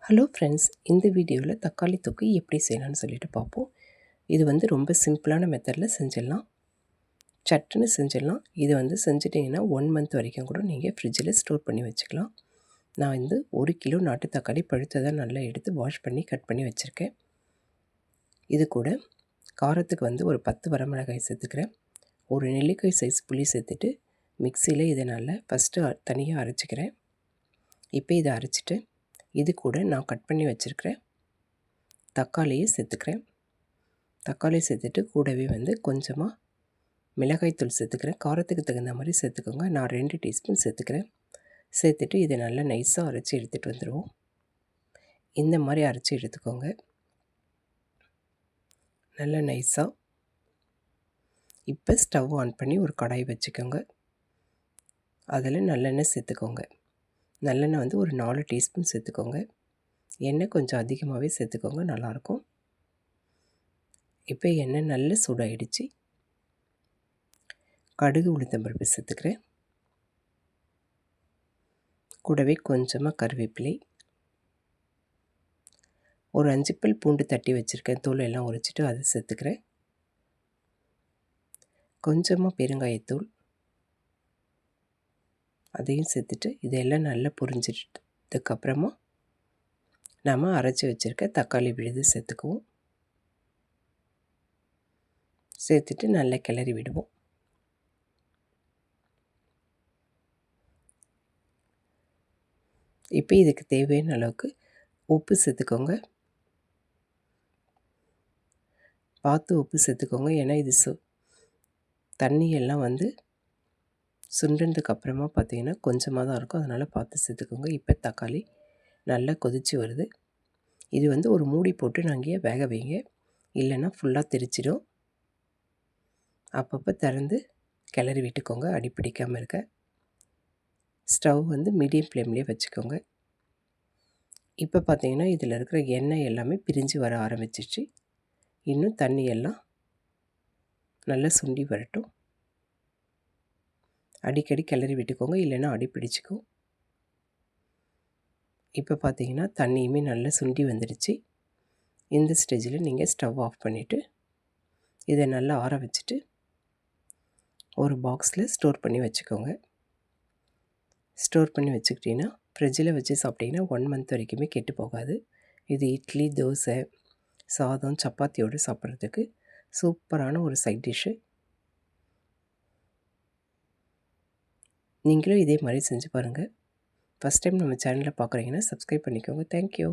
Hello friends, இந்த வீடியோவில் தக்காளி தொக்கு எப்படி செய்யலாம்னு சொல்லிட்டு பார்ப்போம். இது ரொம்ப சிம்பிளான மெத்தடில் செஞ்சிடலாம். சட்டுன்னு செஞ்சிடலாம். இது செஞ்சிட்டிங்கன்னா 1 மந்த் வரைக்கும் கூட நீங்கள் ஃப்ரிட்ஜில் ஸ்டோர் பண்ணி வச்சுக்கலாம். நான் 1 கிலோ நாட்டு தக்காளி பழுத்ததை நல்லா எடுத்து வாஷ் பண்ணி கட் பண்ணி வச்சுருக்கேன். இது கூட காரத்துக்கு ஒரு 10 வரமிளகாய் சேர்த்துக்கிறேன். ஒரு நெல்லிக்காய் சைஸ் புளி சேர்த்துட்டு மிக்சியில் இதை நல்லா ஃபஸ்ட்டு தனியாக அரைச்சிக்கிறேன். இப்போ இதை அரைச்சிட்டு இது கூட நான் கட் பண்ணி வச்சுருக்கிறேன் தக்காளியை சேர்த்துக்கிறேன். தக்காளி சேர்த்துட்டு கூடவே கொஞ்சமாக மிளகாய்த்தூள் சேர்த்துக்கிறேன். காரத்துக்கு தகுந்த மாதிரி சேர்த்துக்கோங்க. நான் 2 டீஸ்பூன் சேர்த்துக்கிறேன். சேர்த்துட்டு இதை நல்லா நைஸாக அரைச்சி எடுத்துகிட்டு வந்துடுவோம். இந்த மாதிரி அரைச்சி எடுத்துக்கோங்க, நல்லா நைஸாக. இப்போ ஸ்டவ் ஆன் பண்ணி ஒரு கடாய் வச்சுக்கோங்க. அதில் நல்லெண்ணெய் சேர்த்துக்கோங்க. நல்லெண்ணெய் ஒரு 4 டீஸ்பூன் சேர்த்துக்கோங்க. எண்ணெய் கொஞ்சம் அதிகமாகவே சேர்த்துக்கோங்க, நல்லாயிருக்கும். இப்போ எண்ணெய் நல்ல சூடாகிடுச்சு. கடுகு உளுத்தம்பருப்பு சேர்த்துக்கிறேன். கூடவே கொஞ்சமாக கருவேப்பிலை, ஒரு 5 பல் பூண்டு தட்டி வச்சுருக்கேன், தூள் எல்லாம் உரிச்சிட்டு அதை சேர்த்துக்கிறேன். கொஞ்சமாக பெருங்காயத்தூள், அதையும் சேர்த்துட்டு இதெல்லாம் நல்லா புரிஞ்சிட்டதுக்கப்புறமா நாம் அரைச்சி வச்சுருக்க தக்காளி விழுது சேர்த்துக்குவோம். சேர்த்துட்டு நல்லா கிளறி விடுவோம். இப்போ இதுக்கு தேவையான அளவுக்கு உப்பு சேர்த்துக்கோங்க. பார்த்து உப்பு சேர்த்துக்கோங்க, ஏன்னா இது தண்ணியெல்லாம் சுண்டுனதுக்கப்புறமா பார்த்திங்கன்னா கொஞ்சமாக தான் இருக்கும், அதனால் பார்த்து சேர்த்துக்கோங்க. இப்போ தக்காளி நல்லா கொதித்து வருது. இது ஒரு மூடி போட்டு நாங்கள் வேக வைங்க, இல்லைன்னா ஃபுல்லாக தெரிச்சிடும். அப்பப்போ திறந்து கிளறி விட்டுக்கோங்க, அடி பிடிக்காமல் இருக்க. ஸ்டவ் மீடியம் ஃப்ளேம்லேயே வச்சுக்கோங்க. இப்போ பார்த்திங்கன்னா இதில் இருக்கிற எண்ணெய் எல்லாமே பிரிஞ்சு வர ஆரம்பிச்சிச்சு. இன்னும் தண்ணியெல்லாம் நல்லா சுண்டி வரட்டும். அடிக்கடி கிளறி விட்டுக்கோங்க, இல்லைன்னா அடி பிடிச்சிக்கும். இப்போ பார்த்திங்கன்னா தண்ணியுமே நல்லா சுண்டி வந்துடுச்சு. இந்த ஸ்டேஜில் நீங்கள் ஸ்டவ் ஆஃப் பண்ணிவிட்டு இதை நல்லா ஆற வச்சுட்டு ஒரு பாக்ஸில் ஸ்டோர் பண்ணி வச்சுக்கோங்க. ஸ்டோர் பண்ணி வச்சுக்கிட்டிங்கன்னா ஃப்ரிட்ஜில் வச்சு சாப்பிட்டிங்கன்னா 1 மந்த் வரைக்குமே கெட்டு போகாது. இது இட்லி, தோசை, சாதம், சப்பாத்தியோடு சாப்பிட்றதுக்கு சூப்பரான ஒரு சைட் டிஷ்ஷு. நீங்களும் இதே மாதிரி செஞ்சு பாருங்கள். ஃபஸ்ட் டைம் நம்ம சேனலை பார்க்குறீங்கன்னா சப்ஸ்கிரைப் பண்ணிக்கோங்க. தேங்க்யூ.